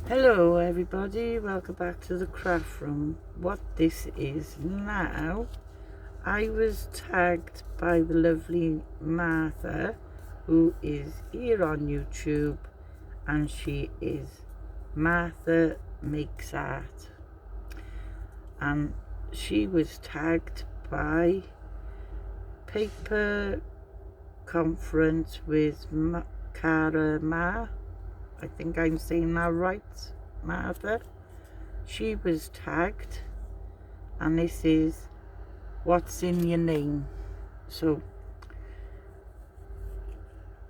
Hello everybody, welcome back to the craft room. What this is now, I was tagged by the lovely Martha, who is here on YouTube, and she is Martha Makes Art, and she was tagged by Paper Conference with Cara. I think I'm saying that right, Martha. She was tagged, and this is what's in your name. So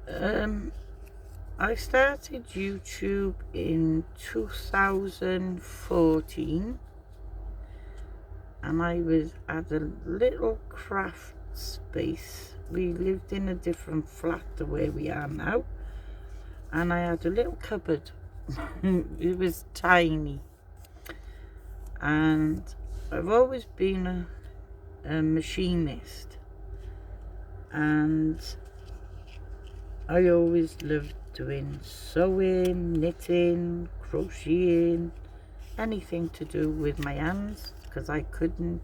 I started YouTube in 2014, and I was at a little craft space. We lived in a different flat to where we are now, and I had a little cupboard. It was tiny, and I've always been a machinist, and I always loved doing sewing, knitting, crocheting, anything to do with my hands, because I couldn't.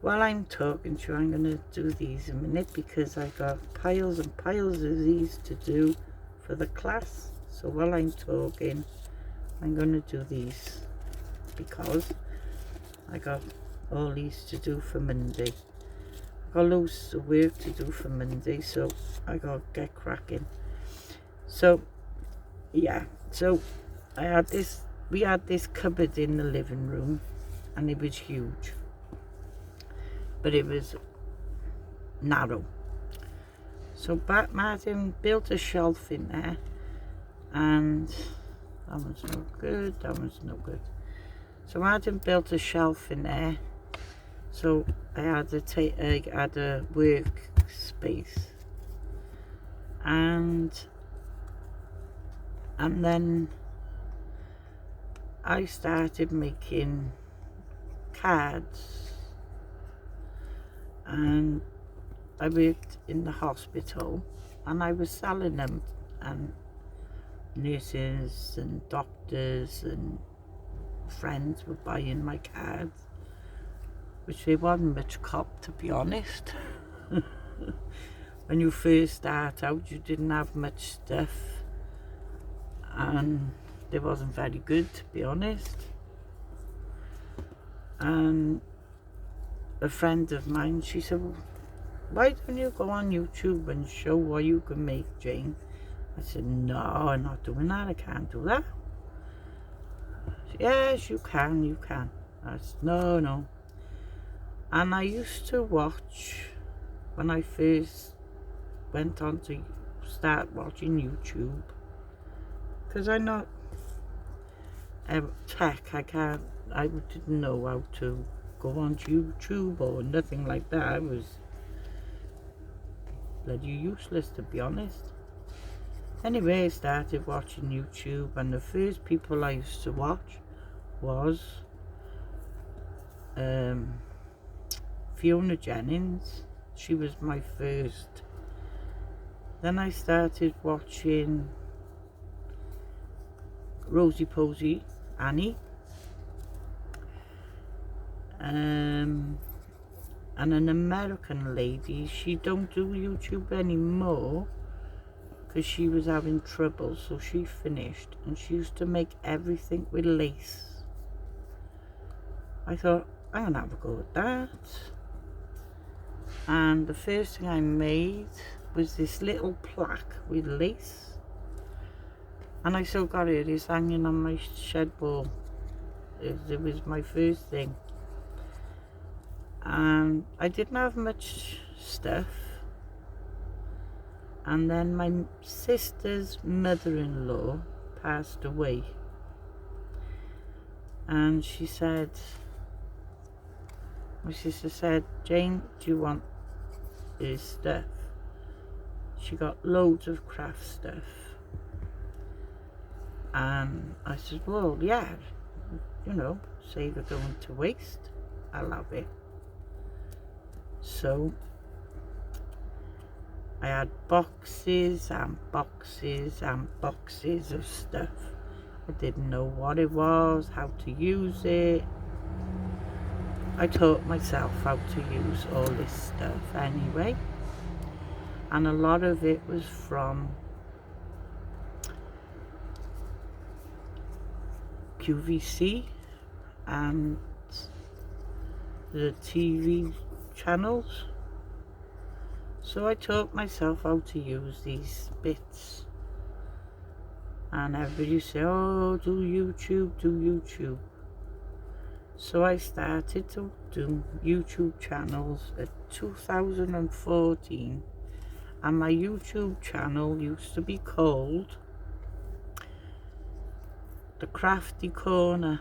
While I'm talking to you, I'm going to do these in a minute, because I got piles and piles of these to do for the class. So while I'm talking, I'm going to do these, because I got all these to do for Monday. I got loads of work to do for Monday, so I got to get cracking. So yeah, so we had this cupboard in the living room, and it was huge, but it was narrow. So Martin built a shelf in there, and that was no good, that was no good. So Martin built a shelf in there, so I had a work space, and then I started making cards, and I worked in the hospital, and I was selling them, and nurses and doctors and friends were buying my cards, which they wasn't much cop, to be honest. When you first start out, you didn't have much stuff, and they wasn't very good, to be honest. And a friend of mine, she said, well, why don't you go on YouTube and show what you can make, Jane? I said, no, I'm not doing that, I can't do that. She said, yes, you can. I said, no. And I used to watch, when I first went on to start watching YouTube, because I'm not tech, I didn't know how to go on YouTube or nothing like that. I was bloody useless, to be honest. Anyway, I started watching YouTube, and the first people I used to watch was Fiona Jennings. She was my first. Then I started watching Rosie Posey Annie, and an American lady. She don't do YouTube anymore because she was having trouble, so she finished, and she used to make everything with lace. I thought, I'm gonna have a go at that, and the first thing I made was this little plaque with lace, and I still got it. It's hanging on my shed wall. It was my first thing, and I didn't have much stuff. And then my sister's mother-in-law passed away, and my sister said, Jane, do you want this stuff? She got loads of craft stuff, and I said, well, yeah, save it going to waste, I'll have it. So I had boxes and boxes and boxes of stuff, I didn't know what it was, how to use it. I taught myself how to use all this stuff anyway. And a lot of it was from QVC and the TV channels. So I taught myself how to use these bits. And everybody say, oh, do YouTube, do YouTube. So I started to do YouTube channels at 2014. And my YouTube channel used to be called the Crafty Corner,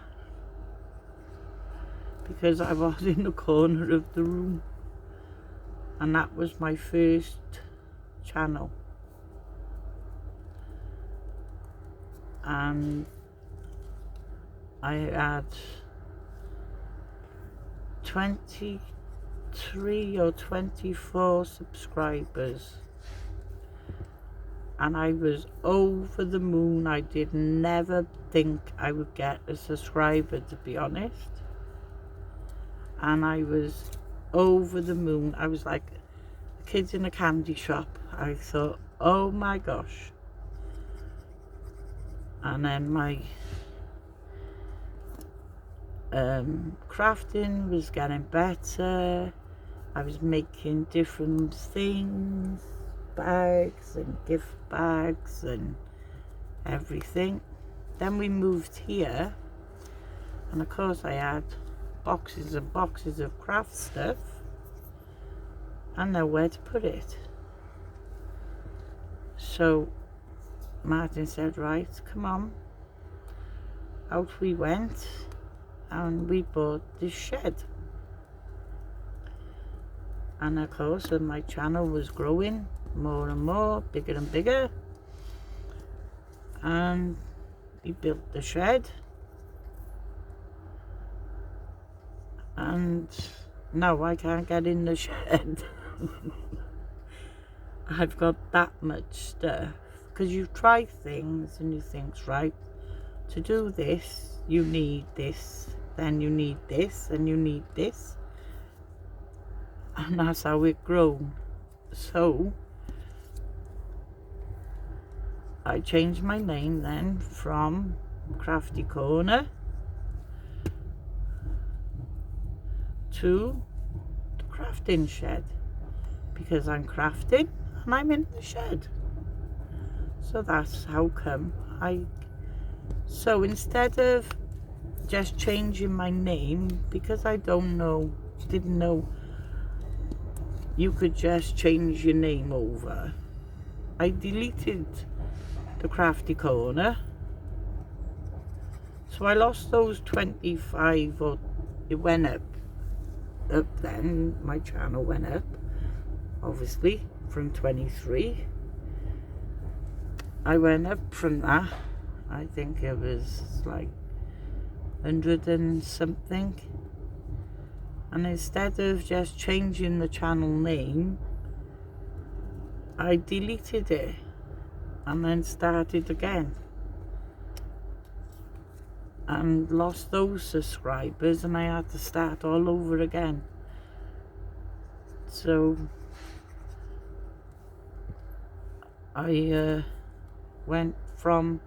because I was in the corner of the room, and that was my first channel. And I had 23 or 24 subscribers, and I was over the moon. I did never think I would get a subscriber, to be honest. And I was over the moon. I was like the kids in a candy shop. I thought, oh my gosh. And then my crafting was getting better. I was making different things, bags and gift bags and everything. Then we moved here, and of course I had boxes and boxes of craft stuff and nowhere to put it. So Martin said, right, come on. Out we went, and we bought this shed. And of course my channel was growing more and more, bigger and bigger. And we built the shed. And now I can't get in the shed. I've got that much stuff. Because you try things and you think, right, to do this, you need this, then you need this, and you need this. And that's how it grown. So I changed my name then from Crafty Corner to the crafting shed, because I'm crafting and I'm in the shed. So that's how come so instead of just changing my name, because I didn't know you could just change your name over, I deleted the Crafty Corner. So I lost those 25, or it went up then, my channel went up, obviously, from 23. I went up from that, I think it was like 100 and something. And instead of just changing the channel name, I deleted it and then started again. And lost those subscribers, and I had to start all over again. So I went from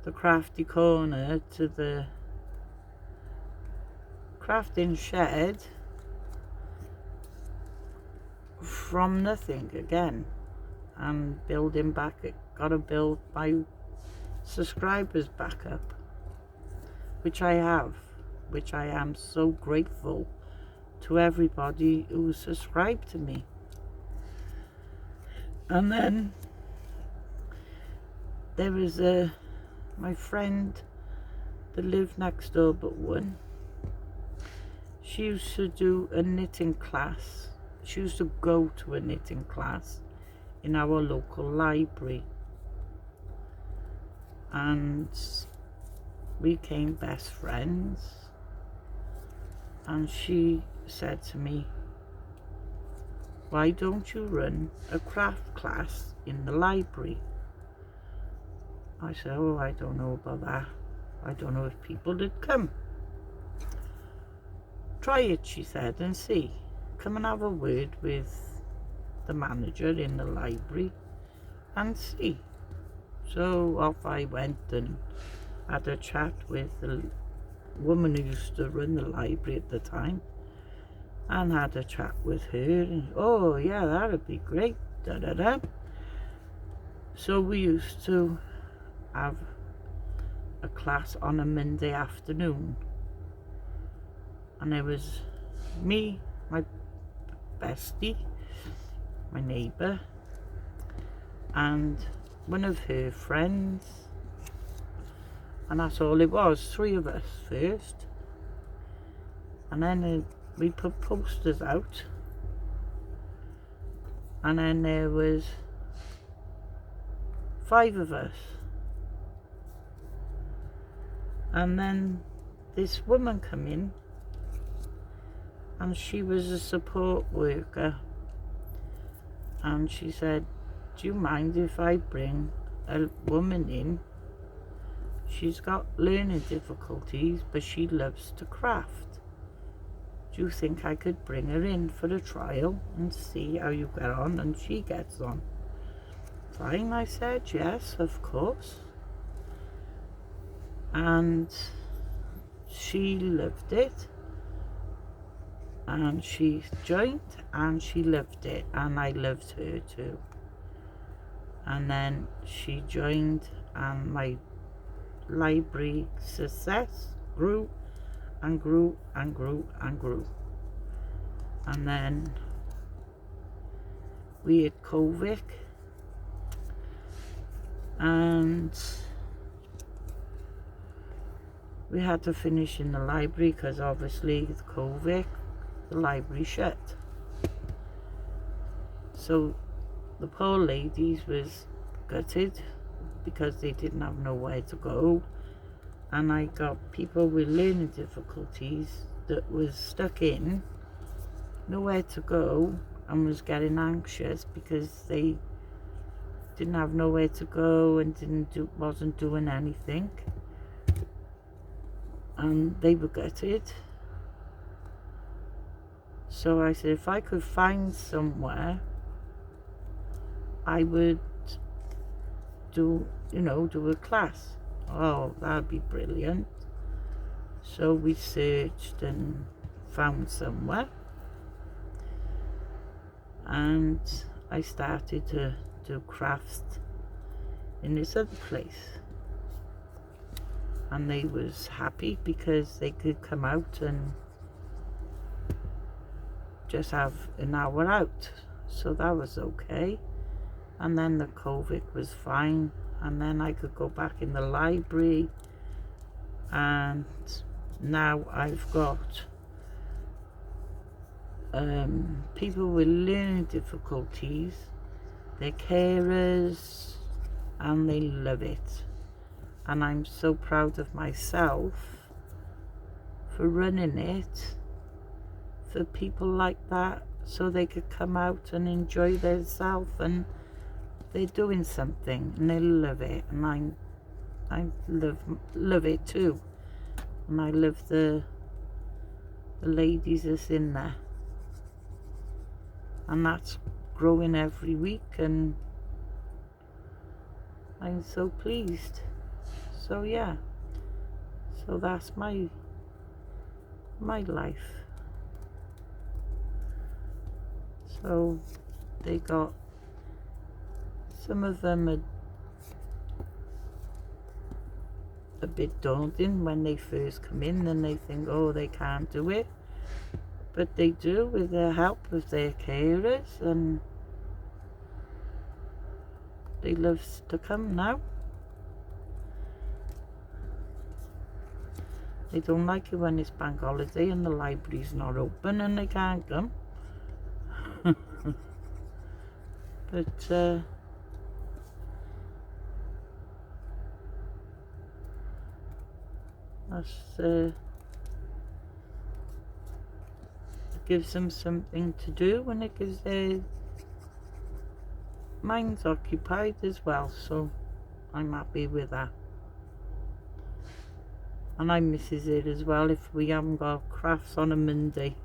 the Crafty Corner to the crafting shed from nothing again, and building back. Gotta build my subscribers back up, which I have, which I am so grateful to everybody who subscribed to me. And then there was my friend that lived next door but one. She used to do a knitting class. She used to go to a knitting class in our local library. And we became best friends. And she said to me, why don't you run a craft class in the library? I said, oh, I don't know about that. I don't know if people did come. Try it, she said, and see. Come and have a word with the manager in the library and see. So off I went and had a chat with the woman who used to run the library at the time, and had a chat with her, and oh yeah, that would be great, da da da. So we used to have a class on a Monday afternoon, and it was me, my bestie, my neighbour, and one of her friends, and that's all it was. 3 of us first, and then we put posters out, and then there was 5 of us, and then this woman come in, and she was a support worker, and she said, do you mind if I bring a woman in? She's got learning difficulties, but she loves to craft. Do you think I could bring her in for a trial and see how you get on and she gets on? Fine, I said, yes, of course. And she loved it, and she joined, and she loved it, and I loved her too. And then she joined, and my library success grew and grew and grew and grew. And then we had COVID, and we had to finish in the library because obviously with COVID, the library shut. So the poor ladies was gutted because they didn't have nowhere to go, and I got people with learning difficulties that was stuck in, nowhere to go, and was getting anxious because they didn't have nowhere to go and wasn't doing anything, and they were gutted. So I said, if I could find somewhere, I would do a class. Oh, that'd be brilliant. So we searched and found somewhere, and I started to do crafts in this other place, and they was happy because they could come out and just have an hour out, so that was okay. And then the COVID was fine, and then I could go back in the library, and now I've got people with learning difficulties, they're carers, and they love it, and I'm so proud of myself for running it for people like that, so they could come out and enjoy themselves, and they're doing something and they love it, and I love it too, and I love the ladies that's in there, and that's growing every week, and I'm so pleased. So yeah, so that's my life. So they got, some of them are a bit daunting when they first come in, and they think, oh, they can't do it, but they do with the help of their carers, and they love to come now. They don't like it when it's bank holiday and the library's not open and they can't come. But that's it gives them something to do, and it gives their minds occupied as well. So I'm happy with that. And I misses it as well if we haven't got crafts on a Monday.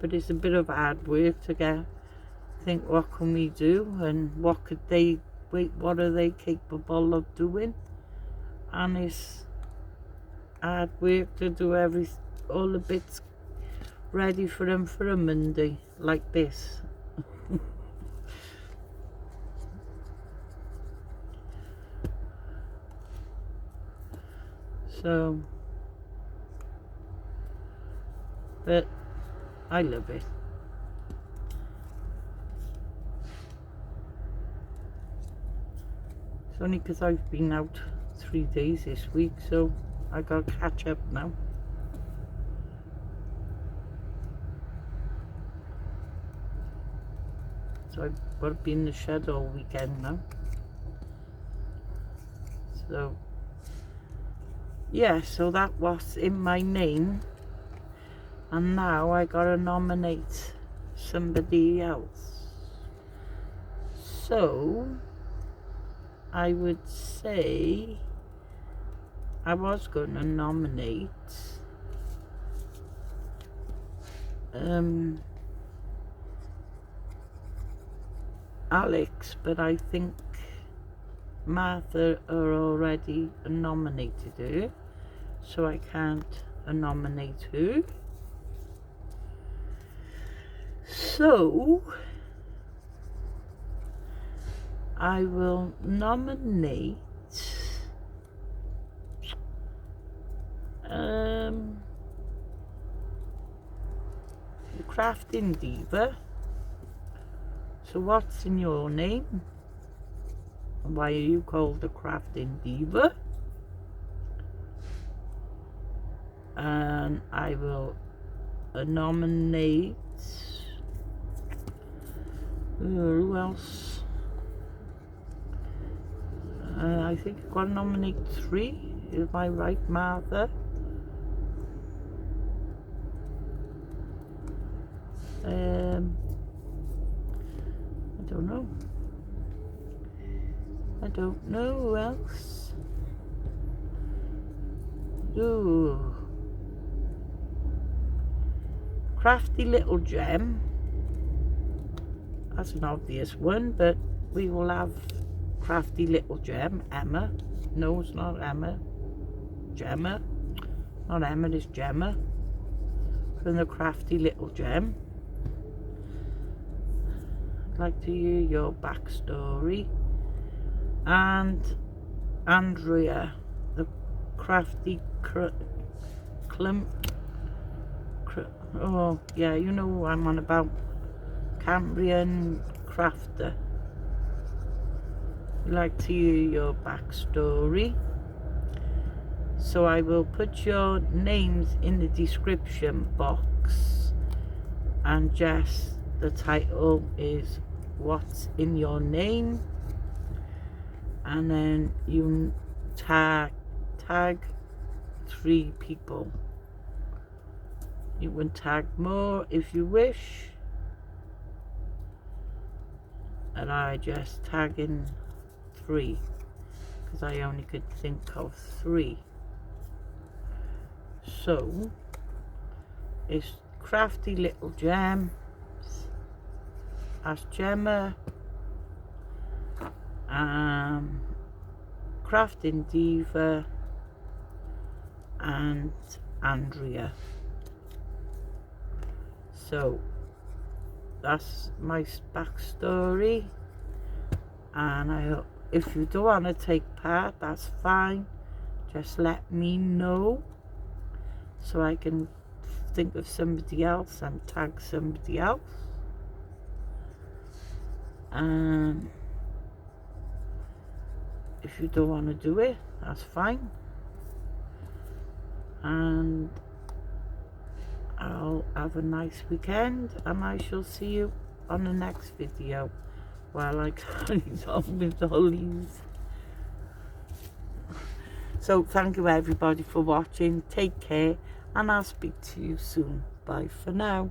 But it's a bit of hard work to think what can we do and what are they capable of doing, and it's hard work to do all the bits ready for them for a Monday like this. So, but I love it. It's only because I've been out 3 days this week, so I got to catch up now. So I've got to be in the shed all weekend now. So yeah, so that was in my name, and now I gotta nominate somebody else. So I would say I was gonna nominate Alex, but I think Martha already nominated her, so I can't nominate her. So I will nominate the crafting diva. So what's in your name? Why are you called the crafting diva? And I will nominate who else? I think I've got to nominate 3. Is I right, Martha? I don't know. I don't know who else. Ooh. Crafty little gem. That's an obvious one, but we will have crafty little gem. Emma. No, it's not Emma. Gemma. Not Emma, it's Gemma. From the crafty little gem. I'd like to hear your backstory. And Andrea, the crafty oh yeah, you know who I'm on about. Cumbrian crafter. I'd like to hear your backstory. So I will put your names in the description box, and just the title is what's in your name, and then you tag 3 people. You can tag more if you wish, and I just tag in 3 because I only could think of 3. So it's crafty little gem, as Gemma, crafting diva, and Andrea. So that's my backstory, and if you don't want to take part, that's fine. Just let me know so I can think of somebody else and tag somebody else. And if you don't want to do it, that's fine. And I'll have a nice weekend, and I shall see you on the next video while I carry on with all these. So thank you everybody for watching. Take care, and I'll speak to you soon. Bye for now.